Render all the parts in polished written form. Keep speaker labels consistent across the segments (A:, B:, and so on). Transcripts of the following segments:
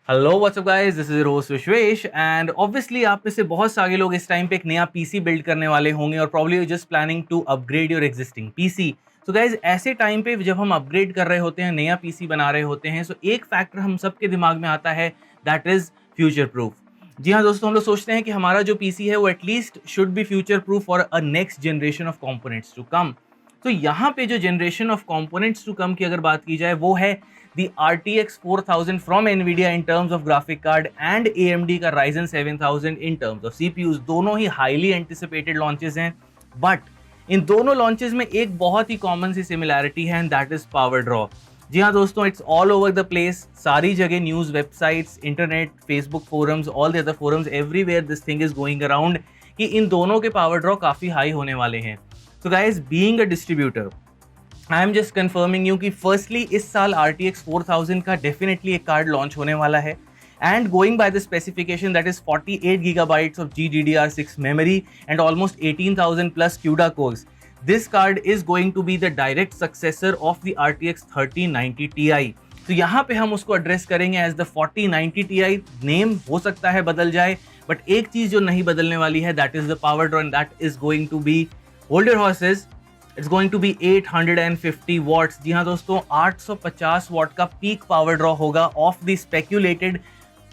A: Hello what's up guys, this is रोज Vishwesh and obviously आप में से बहुत सारे लोग इस टाइम पे एक नया पीसी बिल्ड करने वाले होंगे और probably just planning to upgrade your existing PC. So guys, ऐसे टाइम पे जब हम अपग्रेड कर रहे होते हैं, नया पीसी बना रहे होते हैं, सो एक फैक्टर हम सबके दिमाग में आता है, दैट इज फ्यूचर प्रूफ। जी हाँ दोस्तों, हम लोग सोचते हैं कि हमारा जो पीसी है वो at least should be future proof for a next generation of components to come. तो यहाँ पे जो generation of components to come की अगर बात की जाए, वो है the RTX 4000 from Nvidia in terms of graphic card and AMD का Ryzen 7000 in terms of CPUs। दोनों ही highly anticipated launches हैं, but इन दोनों launches में एक बहुत ही common सी similarity है and that is power draw। जी हाँ दोस्तों, it's all over the place, सारी जगह news, websites, internet, Facebook forums, all the other forums, everywhere this thing is going around कि इन दोनों के पावर ड्रॉ काफ़ी हाई होने वाले हैं। So guys, being a distributor, I am just confirming you कि फर्स्टली इस साल RTX 4000 का डेफिनेटली एक कार्ड लॉन्च होने वाला है and going by the specification that is 48 GB of GDDR6 memory and almost 18,000 plus CUDA cores. This card is going to be the direct successor of the RTX 3090 Ti। तो यहाँ पे हम उसको address करेंगे as the 4090 Ti। Name हो सकता है बदल जाए, बट एक चीज जो नहीं बदलने वाली है, that is the power draw and that is going to be hold your horses, it's going to be 850 watts. जी हाँ दोस्तों, 850 वॉट का पीक पावर ड्रॉ होगा ऑफ द स्पेक्यूलेटेड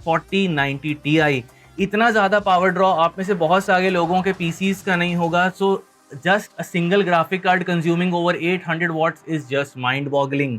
A: 4090 Ti। इतना ज़्यादा पावर ड्रॉ आप में से बहुत सारे लोगों के PCs का नहीं होगा। So just a single graphic card consuming over 800 watts is just mind boggling.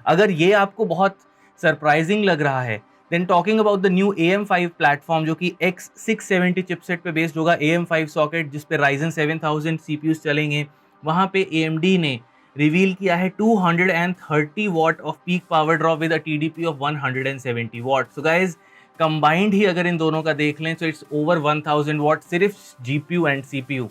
A: अगर ये आपको बहुत सरप्राइजिंग लग रहा है, then talking about the new AM5 platform जो कि X670 चिपसेट पे बेस्ड होगा, AM5 सॉकेट जिस पे Ryzen 7000 CPUs चलेंगे, वहाँ पे AMD ने रिवील किया है 230 watt of peak power draw with a TDP of 170 watt. So guys, combined ही अगर इन दोनों का देख लें तो इट्स ओवर 1000 वॉट सिर्फ GPU एंड CPU।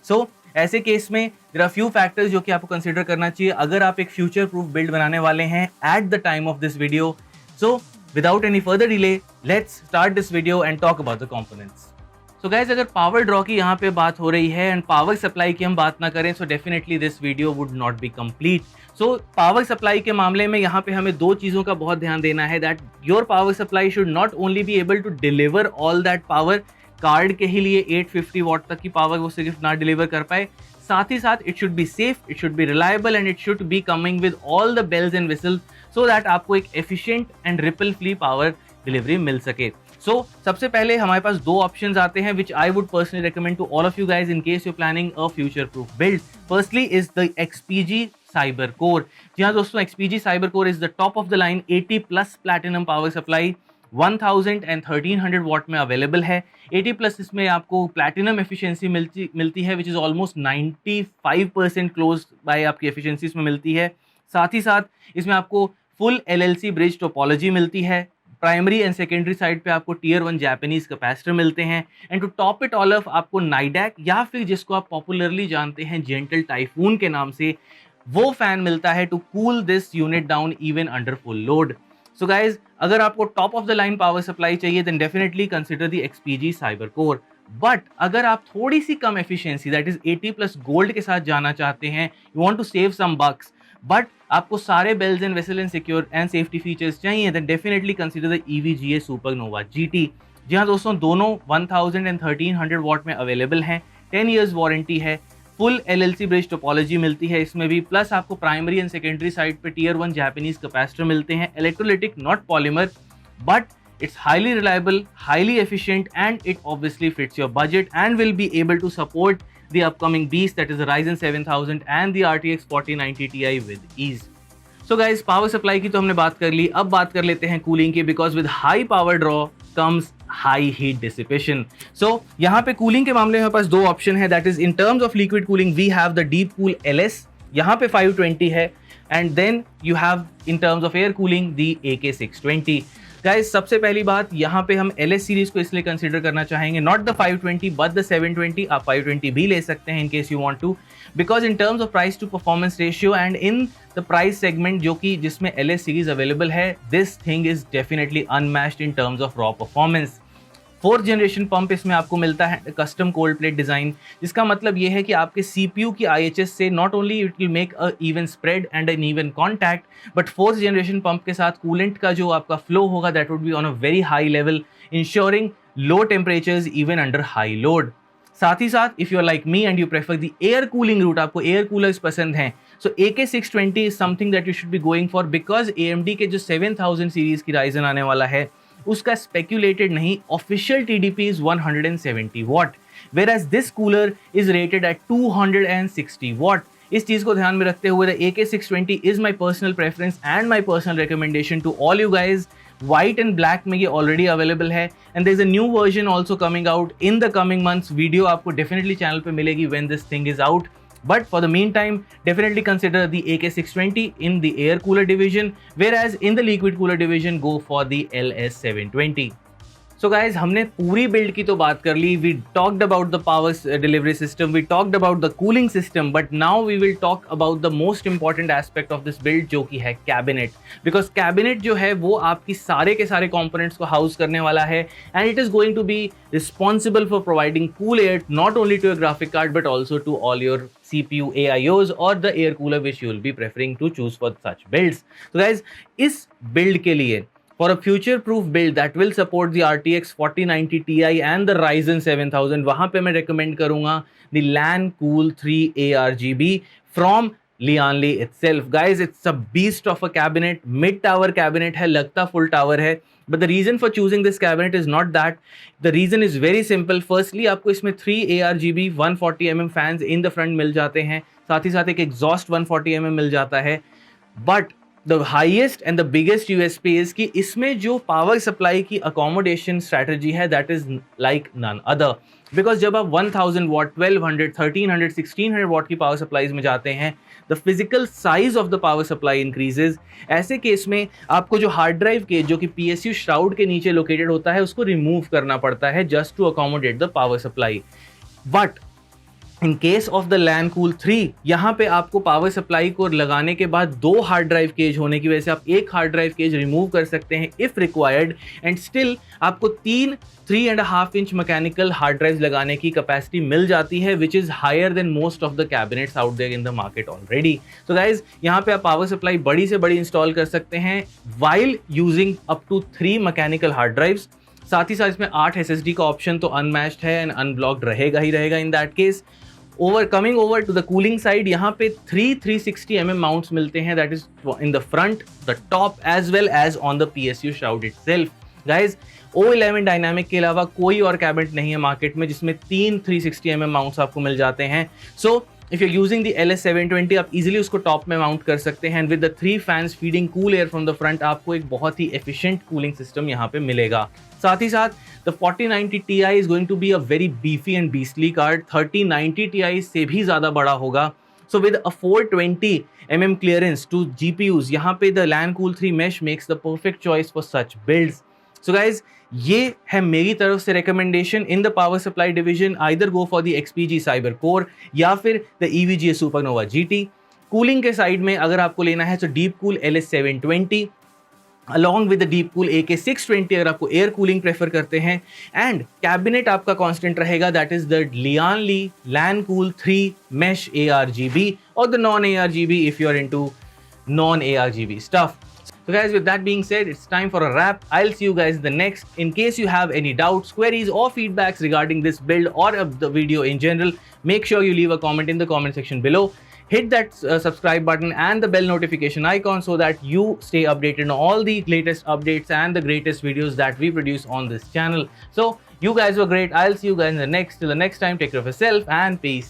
A: सो ऐसे केस में देयर आर फ्यू फैक्टर्स जो कि आपको कंसिडर करना चाहिए अगर आप एक फ्यूचर प्रूफ बिल्ड बनाने वाले हैं at the time of this video. So without any further delay, let's start this video and talk about the components. So guys, अगर पावर ड्रॉ की यहाँ पे बात हो रही है एंड पावर सप्लाई की हम बात ना करें, so definitely this video would not be complete. So power supply के मामले में यहाँ पे हमें दो चीज़ों का बहुत ध्यान देना है, that your power supply should not only be able to deliver all that power, card के ही लिए 850 वॉट तक की पावर वो सिर्फ ना डिलीवर कर पाए, साथ ही साथ it should be safe, it should be reliable and it should be coming with all the bells and whistles so that आपको एक efficient and ripple free power delivery मिल सके। सो सबसे पहले हमारे पास दो ऑप्शंस आते हैं which I would personally recommend to all of you guys in case you planning a future proof build. Firstly is the XPG Cyber Core। जी हाँ दोस्तों, XPG Cyber Core is the top of the line 80 plus platinum power supply, 1000 and 1300 watt में available है। 80 plus इसमें आपको platinum efficiency मिलती है which is almost 95% close by आपकी एफिशिएंसी इसमें मिलती है। साथ ही साथ इसमें आपको फुल LLC ब्रिज टोपोलॉजी मिलती है, प्राइमरी एंड सेकेंडरी साइड पे आपको Tier 1 जापानीज कैपेसिटर मिलते हैं and to top it all of आपको नाइडैक या फिर जिसको आप पॉपुलरली जानते हैं जेंटल टाइफून के नाम से, वो फैन मिलता है to cool this unit down even under full load. So guys, अगर आपको top of the line power supply चाहिए then definitely consider the XPG Cyber Core। But अगर आप थोड़ी सी कम efficiency that is 80 plus gold के साथ जाना चाहते हैं, you want to save some bucks but आपको सारे bells and whistles and secure and safety features चाहिए, then definitely consider the EVGA Supernova GT। जी हाँ दोस्तों, दोनों 1000 एंड 1300 वॉट में अवेलेबल हैं, 10 इयर्स वारंटी है, फुल LLC ब्रिज टोपोलॉजी मिलती है इसमें भी, प्लस आपको प्राइमरी एंड सेकेंडरी साइड पे Tier 1 जापानीज कैपेसिटर मिलते हैं, electrolytic not polymer, but it's highly reliable, highly efficient and it obviously fits your budget and will be able to support the upcoming beast that is the Ryzen 7000 and the RTX 4090 Ti with ease। So guys, power supply की तो हमने बात कर ली, अब बात कर लेते हैं कूलिंग की, because with high power draw comes high heat dissipation। So यहाँ पे कूलिंग के मामले में हमारे पास दो ऑप्शन है, that is in terms of liquid cooling we have the Deepcool LS, यहाँ पे 520 है, and then you have in terms of air cooling the AK620। Guys, सबसे पहली बात, यहाँ पे हम LS सीरीज को इसलिए कंसीडर करना चाहेंगे, नॉट द 520 बट द 720। आप 520 भी ले सकते हैं in case you want to, because in terms of price to performance ratio and in the price segment जो कि जिसमें LS सीरीज अवेलेबल है, this thing is definitely unmatched in terms of raw performance. Fourth generation pump इसमें आपको मिलता है custom cold plate design, जिसका मतलब ये है कि आपके CPU की IHS से not only it will make a even spread and an even contact, but fourth generation pump के साथ कूलेंट का जो आपका फ्लो होगा that would be on a very high level, ensuring low temperatures even under high load. साथ ही साथ if you are like me and you prefer the air cooling route, आपको एयर कूलर्स पसंद हैं, so AK620 is something that you should be going for, because AMD के जो 7000 series की Ryzen आने वाला है उसका स्पेक्यूलेटेड नहीं, official TDP is 170 what, whereas this cooler is rated at 260 what. इस चीज को ध्यान में रखते हुए the AK620 is my personal preference and my personal recommendation to all you guys। White and black में ये ऑलरेडी अवेलेबल है and there is a new version also coming out in the coming months. Video आपको definitely channel पे मिलेगी when this thing is out, but for the meantime definitely consider the AK620 in the air cooler division, whereas in the liquid cooler division go for the LS720। So guys, हमने पूरी build की तो बात कर ली, we talked about the power delivery system, we talked about the cooling system, but now we will talk about the most important aspect of this build जो कि है cabinet, because cabinet जो है वो आपकी सारे के सारे components को हाउस करने वाला है and it is going to be responsible for providing cool air not only to your graphic card but also to all your CPU AIOs or the air cooler which you will be preferring to choose for such builds। So guys, इस build के लिए for a future-proof build that will support the RTX 4090 Ti and the Ryzen 7000, वहाँ पे मैं recommend करूँगा the LAN-Cool 3 ARGB from Lianli itself। Guys, it's a beast of a cabinet, mid-tower cabinet है, लगता full tower है, but the reason for choosing this cabinet is not that। The reason is very simple। Firstly, आपको इसमें 3 ARGB 140mm fans in the front मिल जाते हैं, साथ ही साथ एक exhaust 140mm मिल जाता है, but the highest and the biggest USP is कि इसमें जो पावर सप्लाई की अकोमोडेशन स्ट्रैटेजी है that is like none other, because जब आप 1000 वॉट 1200 1300 1600 वॉट की पावर सप्लाईज में जाते हैं the physical size of the power supply increases. ऐसे केस में आपको जो हार्ड ड्राइव के जो कि PSU श्राउड के नीचे लोकेटेड होता है उसको रिमूव करना पड़ता है just to accommodate the power supply. But in case of the LAN-Cool 3 यहाँ पे आपको पावर सप्लाई को लगाने के बाद 2 हार्ड ड्राइव केज होने की वजह से आप एक हार्ड ड्राइव केज रिमूव कर सकते हैं इफ रिक्वायर्ड, एंड स्टिल आपको 3.5 इंच मैकेनिकल हार्ड ड्राइव लगाने की कैपेसिटी मिल जाती है which is higher than most of the cabinets out there in the market already. So guys, यहाँ पे आप पावर सप्लाई बड़ी से बड़ी इंस्टॉल कर सकते हैं while using up to 3 mechanical hard drives. साथ ही साथ इसमें 8 SSD का ऑप्शन तो अनमैच्ड है एंड अनब्लॉक्ड रहेगा ही रहेगा in that case. Coming over to the cooling side, यहाँ पे 360mm माउंट्स मिलते हैं that is in the front, the top as well as on the PSU shroud itself. Guys, O11 dynamic के अलावा कोई और कैबिनेट नहीं है मार्केट में जिसमें 3 360mm माउंट्स आपको मिल जाते हैं। So if you using the LS720 आप इजीली उसको टॉप में माउंट कर सकते हैं, and with the 3 fans feeding cool air from the front आपको एक बहुत ही एफिशिएंट कूलिंग सिस्टम यहाँ पे मिलेगा। साथ ही साथ the 4090 Ti is going to be a very beefy and beastly card। 3090 Ti से भी ज़्यादा बड़ा होगा। So with a 420mm clearance to GPUs, यहाँ पे the LAN-Cool 3 mesh makes the perfect choice for such builds। So guys, ये है मेरी तरफ से recommendation in the power supply division। Either go for the XPG Cyber Core या फिर the EVGA Supernova GT। Cooling के साइड में अगर आपको लेना है तो Deepcool LS720 along with the Deepcool AK620 अगर आपको एयर कूलिंग प्रेफर करते हैं, एंड कैबिनेट आपका कांस्टेंट रहेगा that is the Lianli LAN-Cool 3 Mesh ARGB और the non ARGB if you are into non ARGB stuff। So guys, with that being said, it's time for a wrap। I'll see you guys in the next। In case you have any doubts, queries or feedbacks regarding this build or the video in general, make sure you leave a comment in the comment section below। Hit that subscribe button and the bell notification icon so that you stay updated on all the latest updates and the greatest videos that we produce on this channel। So you guys were great। I'll see you guys in the next. Till the next time, take care of yourself and peace